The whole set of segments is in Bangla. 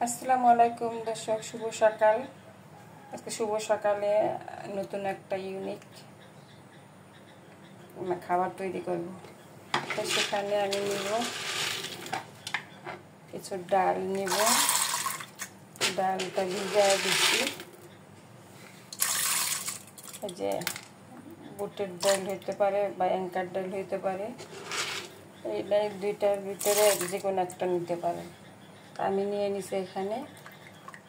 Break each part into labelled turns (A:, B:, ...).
A: আসসালামু আলাইকুম দর্শক, শুভ সকাল। আজকে শুভ সকালে নতুন একটা ইউনিক খাবার তৈরি করব। তো সেখানে আমি নিব কিছু ডাল, নিব ডালটা ভিজিয়ে দিচ্ছি। এই যে বুটের ডাল হইতে পারে বা অ্যাঙ্কার ডাল হইতে পারে, এই দুইটার ভিতরে যে কোনো একটা নিতে পারে। আমি নিয়ে নিছি এখানে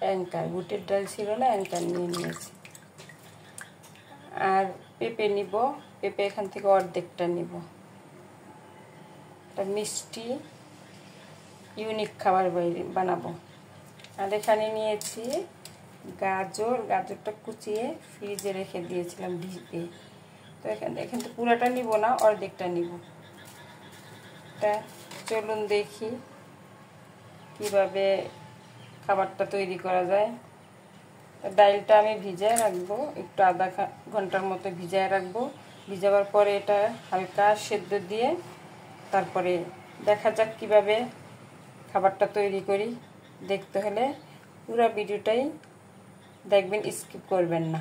A: অ্যাঙ্কার, বুটের ডাল ছিল না, অ্যাঙ্কার নিয়ে নিয়েছি। আর পেঁপে নিব, পেঁপে এখান থেকে অর্ধেকটা নিব। একটা মিষ্টি ইউনিক খাবার বানাবো। আর এখানে নিয়েছি গাজর, গাজরটা কুচিয়ে ফ্রিজে রেখে দিয়েছিলাম ভিজিয়ে। তো এখান থেকে পুরোটা নিব না, অর্ধেকটা নিব। তা চলুন দেখি কিভাবে খাবারটা তৈরি করা যায়। ডালটা আমি ভিজিয়ে রাখবো, একটু আধা ঘন্টার মতো ভিজিয়ে রাখবো। ভিজাবার পরে এটা হালকা সেদ্ধ দিয়ে তারপরে দেখা যাক কিভাবে খাবারটা তৈরি করি। দেখতে হলে পুরো ভিডিওটাই দেখবেন, স্কিপ করবেন না।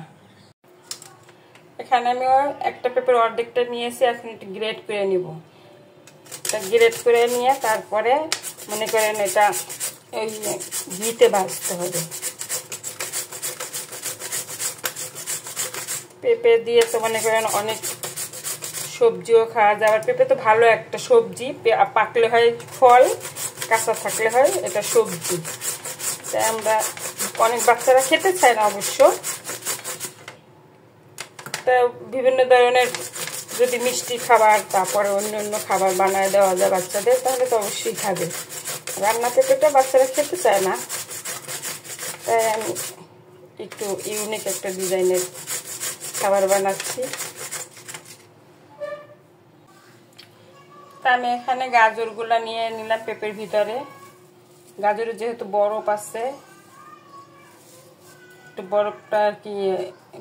A: এখানে আমি একটা পেঁপের অর্ধেকটা নিয়েছি, এখন একটু গ্রেট করে নিব। এটা গ্রেট করে নিয়ে তারপরে মনে করেন এটা ওই ঘিতে ভাজতে হবে। পেঁপে দিয়ে তো মনে করেন অনেক সবজিও খাওয়া যায়। আর পেঁপে তো ভালো একটা সবজি, পাকলে হয় ফল, কাঁচা থাকলে হয় এটা সবজি। তাই আমরা অনেক বাচ্চারা খেতে চায় না অবশ্য। তা বিভিন্ন ধরনের যদি মিষ্টি খাবার, তারপরে অন্য অন্য খাবার বানায় দেওয়া যায় বাচ্চাদের, তাহলে তো অবশ্যই খাবে। রান্না পেঁপেটা বাচ্চারা খেতে চায় না, তাই আমি একটু ইউনিক একটা ডিজাইনের খাবার বানাচ্ছি। তা আমি এখানে গাজরগুলো নিয়ে নিলাম পেঁপের ভিতরে। গাজরে যেহেতু বরফ আছে, একটু বরফটা আর কি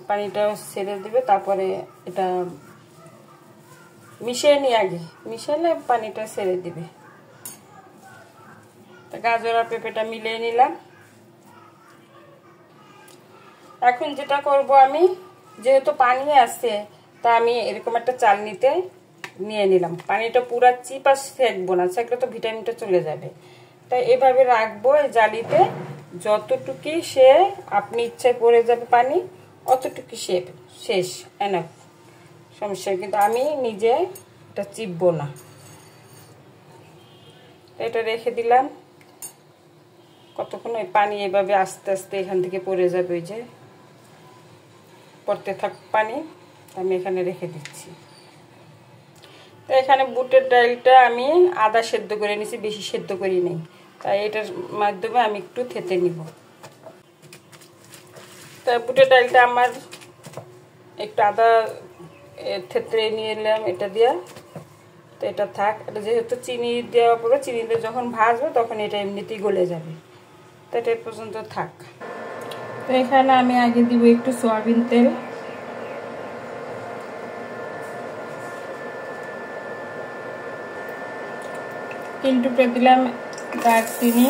A: পানিটাও ছেড়ে দিবে, তারপরে এটা মিশিয়ে নিয়ে আগে মিশালে পানিটা ছেড়ে দিবে। তা গাজর আর পেঁপেটা মিলিয়ে নিলাম। এখন যেটা করব, আমি যেহেতু পানি আছে, তা আমি এরকম একটা চালনিতে নিয়ে নিলাম। পানিটা পুরা চিপা সেঁকবো না, সেঁকলে তো ভিটামিনটা চলে যাবে। তাই এভাবে রাখবো এই জালিতে। যতটুকুই সে আপনি ইচ্ছায় পড়ে যাবে পানি, অতটুকু সে শেষ, এনাফ, সমস্যা। কিন্তু আমি নিজে এটা চিপবো না। এটা রেখে দিলাম। কতক্ষণ ওই পানি এভাবে আস্তে আস্তে এখান থেকে পড়ে যাবে, ওই যে পড়তে থাক পানি। আমি এখানে রেখে দিচ্ছি। তো এখানে বুটের ডালটা আমি আধা সেদ্ধ করে নিছি, বেশি সেদ্ধ করি নেই। তাই এটার মাধ্যমে আমি একটু থেতে নিব। তা বুটের ডালটা আমার একটু আদা থেতরে নিয়ে এলাম এটা দিয়া। তো এটা থাক। এটা যেহেতু চিনি দেওয়ার পরে, চিনিতে যখন ভাজবো তখন এটা এমনিতেই গলে যাবে। তো এটা পর্যন্ত থাক। তো এখানে আমি আগে দিব একটু সয়াবিন তেল। তিন টুকরো দিলাম দারচিনি,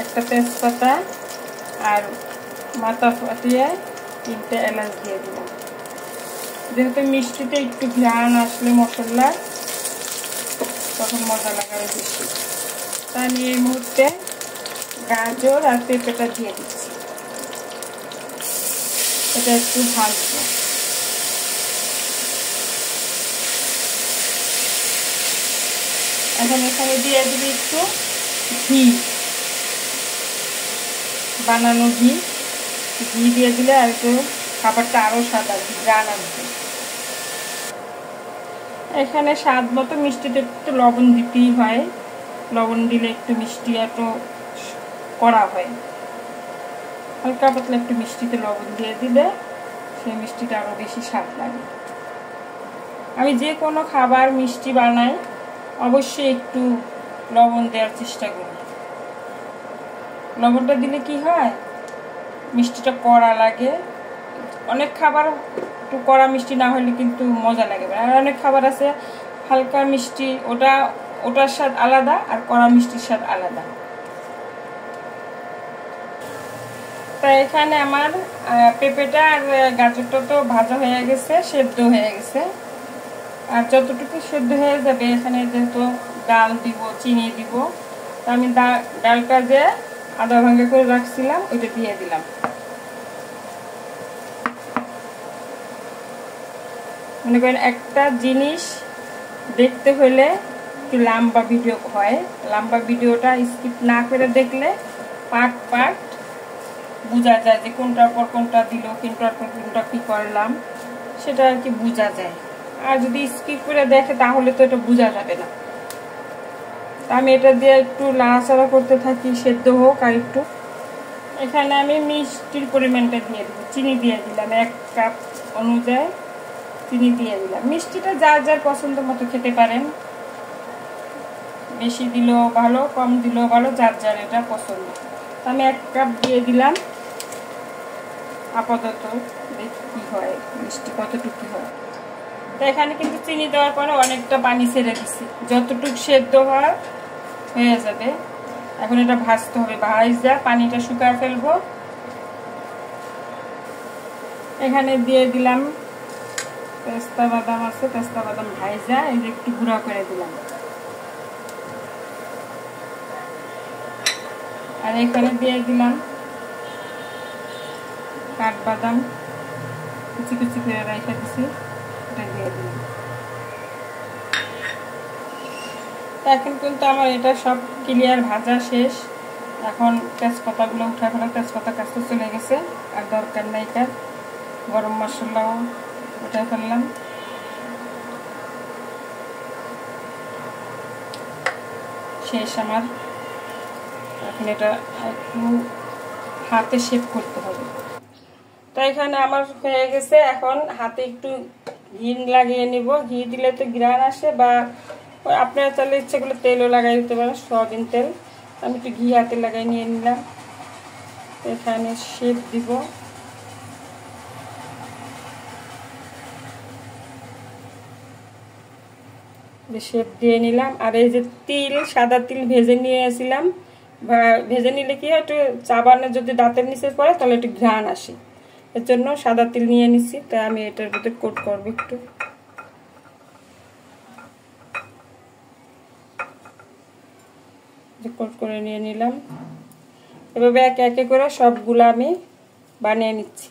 A: একটা তেজপাতা, আর মাথা ফাটিয়ে 3টে এলাচ দিয়ে দিলাম। যেহেতু মিষ্টিতে একটু ঘ্রাণ আসলে মশলা, তখন মজা লাগাবে বেশি। তা আমি এই মুহূর্তে গাজর আর পেঁপেটা দিয়ে দিচ্ছি। এটা একটু ভাজবো। এখন এখানে দিয়ে দিবি একটু ঘি, বানানো ঘি। ঘি দিয়ে দিলে আর একটু খাবারটা আরও স্বাদ আসবে, ঘ্রাণ আসবে। এখানে স্বাদ মতো মিষ্টিতে একটু লবণ দিতেই হয়। লবণ দিলে একটু মিষ্টি এত কড়া হয়। হালকা পাতলা একটু মিষ্টিতে লবণ দিয়ে দিলে সেই মিষ্টিটা আরও বেশি স্বাদ লাগে। আমি যে কোনো খাবার মিষ্টি বানাই অবশ্যই একটু লবণ দেওয়ার চেষ্টা করি। লবণটা দিলে কি হয়, মিষ্টিটা কড়া লাগে। অনেক খাবার একটু কড়া মিষ্টি না হলে কিন্তু মজা লাগে। আর অনেক খাবার আছে হালকা মিষ্টি, ওটার স্বাদ আলাদা, আর কড়া মিষ্টির স্বাদ আলাদা। তো এখানে আমার পেঁপেটা আর গাজরটা তো ভাজা হয়ে গেছে, সেদ্ধ হয়ে গেছে। আর যতটুকু সেদ্ধ হয়ে যাবে, এখানে যেহেতু ডাল দিব, চিনি দিব, তো আমি ডালটা যে আধা ভাঙা করে রাখছিলাম ওইটা দিয়ে দিলাম। মনে করেন একটা জিনিস দেখতে হলে একটু লম্বা ভিডিও হয়, লম্বা ভিডিওটা স্কিপ না করে দেখলে পার্ট পার্ট বোঝা যায় যে কোনটার পর কোনটা দিল, কোনটার পর কোনটা কি করলাম, সেটা আর কি বোঝা যায়। আর যদি স্কিপ করে দেখে তাহলে তো এটা বোঝা যাবে না। আমি এটা দিয়ে একটু নাড়াচাড়া করতে থাকি, সেদ্ধ হোক। আর একটু এখানে আমি মিষ্টির পরিমাণটা দিয়ে দেবো, চিনি দিয়ে দিলাম 1 কাপ অনুযায়ী চিনি দিয়ে দিলাম। মিষ্টিটা যার যার পছন্দ মতো খেতে পারেন, বেশি দিলেও ভালো, কম দিলেও ভালো, যার যার এটা পছন্দ। আমি 1 কাপ দিয়ে দিলাম। আপাতত দেখি কি হয়, মিষ্টি কতটুকু হয়। তো এখানে কিন্তু চিনি দেওয়ার পরে অনেকটা পানি ছেড়ে দিচ্ছি, যতটুকু সেদ্ধ হয়ে যাবে। এখন এটা ভাজতে হবে, ভাজা পানিটা শুকায় ফেলবো। এখানে দিয়ে দিলাম পেস্তা বাদাম আছে, পেস্তা বাদাম ভাজা, এই যে একটু গুঁড়া করে দিলাম। আর এখানে দিয়ে দিলাম কাঠবাদাম, কুচি কুচি করে রেখে দিছি, এটা দিয়ে দিলাম। এখন কিন্তু আমার এটা সব ক্লিয়ার ভাজা শেষ। এখন তেজপাতাগুলো উঠা ফেলা, তেজপাতা কাছে চলে গেছে, আর দরকার নাই কার। গরম মশলাও উঠে ফেললাম। শেষ আমার। এখন এটা একটু হাতে শেপ করতে হবে। তো এখানে আমার হয়ে গেছে। এখন হাতে একটু ঘি লাগিয়ে নিব। ঘি দিলে তো ঘ্রাণ আসে, বা আপনারা চাইলে ইচ্ছে করলে তেলও লাগাই দিতে পারেন, সয়াবিন তেল। আমি একটু ঘি হাতে লাগাই নিয়ে নিলাম। এখানে শেপ দিব। শেপ দিয়ে নিলাম। আর এই যে তিল, সাদা তিল ভেজে নিয়ে আসছিলাম, ভেজে নিলে কি একটু চাবানে যদি দাঁতের নিচে পড়ে তাহলে একটু ঘ্রাণ আসে, এর জন্য সাদা তিল নিয়ে নিচ্ছি। তাই আমি এটার ভিতরে কোট করবো একটু। কোট করে নিয়ে নিলাম। এভাবে একে একে করে সবগুলো আমি বানিয়ে নিচ্ছি।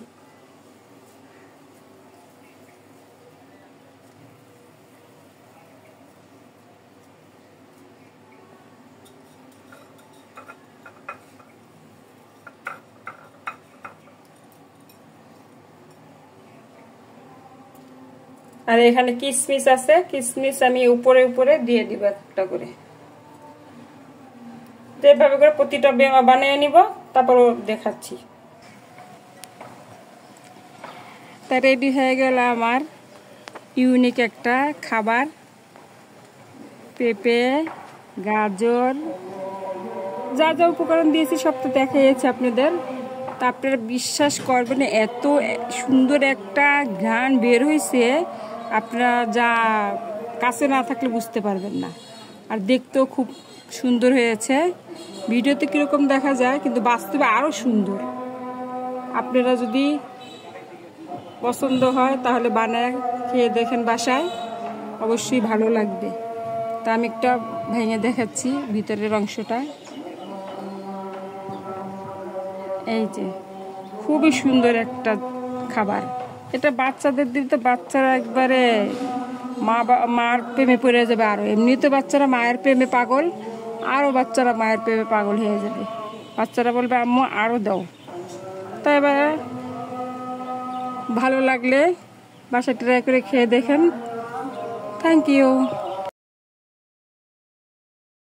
A: আর এখানে কিশমিশ আছে, কিশমিশ আমি উপরে উপরে দিয়ে দিব একটা করে। যেভাবে করে প্রতিটা বানিয়ে নিব, তারপর দেখাচ্ছি। তা রেডি হয়ে গেল আমার ইউনিক একটা খাবার। পেঁপে, গাজর, যা যা উপকরণ দিয়েছি সব তো দেখাইছি আপনাদের। তা আপনারা বিশ্বাস করবেন, এত সুন্দর একটা ঘ্রাণ বের হয়েছে, আপনারা যা কাছে না থাকলে বুঝতে পারবেন না। আর দেখতেও খুব সুন্দর হয়েছে। ভিডিওতে কীরকম দেখা যায়, কিন্তু বাস্তবে আরও সুন্দর। আপনারা যদি পছন্দ হয় তাহলে বানায় খেয়ে দেখেন বাসায়, অবশ্যই ভালো লাগবে। তা আমি একটা ভেঙে দেখাচ্ছি ভিতরের অংশটা। এই যে খুবই সুন্দর একটা খাবার। এটা বাচ্চাদের দিতে বাচ্চারা একবারে মার প্রেমে পড়ে যাবে। আরও এমনিতে বাচ্চারা মায়ের প্রেমে পাগল, আরও বাচ্চারা মায়ের প্রেমে পাগল হয়ে যাবে। বাচ্চারা বলবে আম্মু আরও দাও। তাই এবার ভালো লাগলে বাসায় ট্রাই করে খেয়ে দেখেন। Thank you.